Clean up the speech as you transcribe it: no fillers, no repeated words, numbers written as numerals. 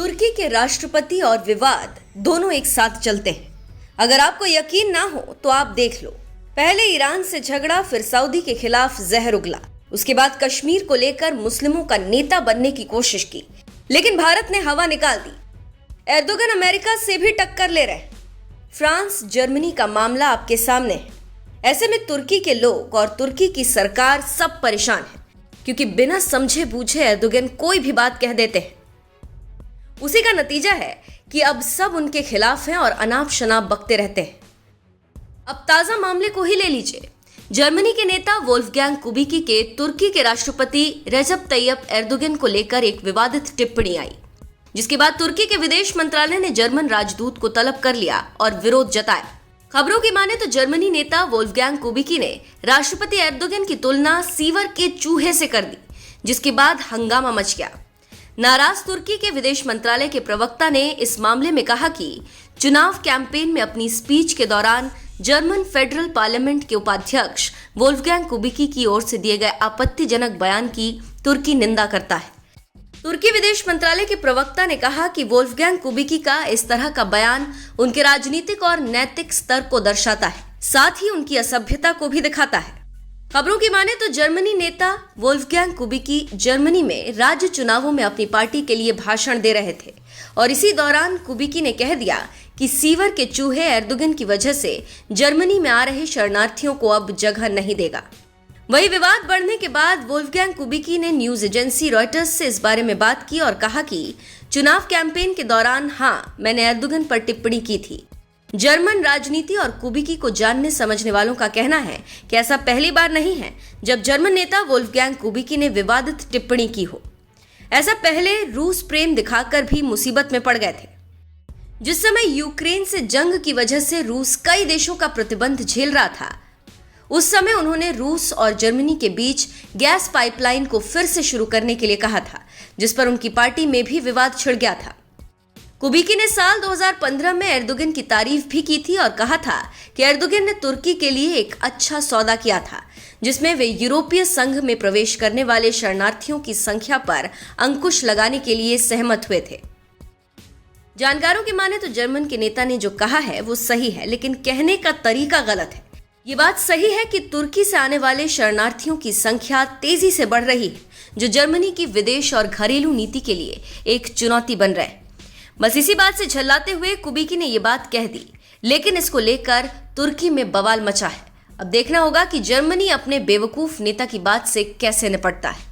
तुर्की के राष्ट्रपति और विवाद दोनों एक साथ चलते हैं। अगर आपको यकीन ना हो तो आप देख लो। पहले ईरान से झगड़ा, फिर सऊदी के खिलाफ जहर उगला, उसके बाद कश्मीर को लेकर मुस्लिमों का नेता बनने की कोशिश की, लेकिन भारत ने हवा निकाल दी। एर्दोगन अमेरिका से भी टक्कर ले रहे। फ्रांस, जर्मनी का मामला आपके सामने है। ऐसे में तुर्की के लोग और तुर्की की सरकार सब परेशान है, क्योंकि बिना समझे बूझे एर्दोगन कोई भी बात कह देते हैं। उसी का नतीजा है कि अब सब उनके खिलाफ हैं और अनाप शनाप बकते रहते हैं। अब ताजा मामले को ही ले लीजिए। जर्मनी के नेता वोल्फगैंग कुबिकी के तुर्की के राष्ट्रपति रजब तैयब एर्दोगन को लेकर एक विवादित टिप्पणी आई, जिसके बाद तुर्की के विदेश मंत्रालय ने जर्मन राजदूत को तलब कर लिया और विरोध जताया। खबरों की माने तो जर्मनी नेता वोल्फगैंग कुबिकी ने राष्ट्रपति एर्दोगन की तुलना सीवर के चूहे से कर दी, जिसके बाद हंगामा मच गया। नाराज तुर्की के विदेश मंत्रालय के प्रवक्ता ने इस मामले में कहा कि चुनाव कैंपेन में अपनी स्पीच के दौरान जर्मन फेडरल पार्लियामेंट के उपाध्यक्ष वोल्फगैंग कुबिकी की ओर से दिए गए आपत्तिजनक बयान की तुर्की निंदा करता है। तुर्की विदेश मंत्रालय के प्रवक्ता ने कहा कि वोल्फगैंग कुबिकी का इस तरह का बयान उनके राजनीतिक और नैतिक स्तर को दर्शाता है, साथ ही उनकी असभ्यता को भी दिखाता है। खबरों की माने तो जर्मनी नेता वोल्फगैंग कुबिकी जर्मनी में राज्य चुनावों में अपनी पार्टी के लिए भाषण दे रहे थे और इसी दौरान कुबिकी ने कह दिया कि सीवर के चूहे एर्दोगन की वजह से जर्मनी में आ रहे शरणार्थियों को अब जगह नहीं देगा। वही विवाद बढ़ने के बाद वोल्फगैंग कुबिकी ने न्यूज एजेंसी रॉयटर्स से इस बारे में बात की और कहा कि चुनाव कैंपेन के दौरान मैंने एर्दोगन पर टिप्पणी की थी। जर्मन राजनीति और कुबिकी को जानने समझने वालों का कहना है कि ऐसा पहली बार नहीं है जब जर्मन नेता वोल्फगैंग कुबिकी ने विवादित टिप्पणी की हो। ऐसा पहले रूस प्रेम दिखाकर भी मुसीबत में पड़ गए थे। जिस समय यूक्रेन से जंग की वजह से रूस कई देशों का प्रतिबंध झेल रहा था, उस समय उन्होंने रूस और जर्मनी के बीच गैस पाइपलाइन को फिर से शुरू करने के लिए कहा था, जिस पर उनकी पार्टी में भी विवाद छिड़ गया था। कुबिकी ने साल 2015 में एर्दोगन की तारीफ भी की थी और कहा था कि एर्दोगन ने तुर्की के लिए एक अच्छा सौदा किया था, जिसमें वे यूरोपीय संघ में प्रवेश करने वाले शरणार्थियों की संख्या पर अंकुश लगाने के लिए सहमत हुए थे। जानकारों की माने तो जर्मन के नेता ने जो कहा है वो सही है, लेकिन कहने का तरीका गलत है। ये बात सही है कि तुर्की से आने वाले शरणार्थियों की संख्या तेजी से बढ़ रही है, जो जर्मनी की विदेश और घरेलू नीति के लिए एक चुनौती बन रहा है। बस इसी बात से झल्लाते हुए कुबिकी ने ये बात कह दी, लेकिन इसको लेकर तुर्की में बवाल मचा है। अब देखना होगा कि जर्मनी अपने बेवकूफ नेता की बात से कैसे निपटता है।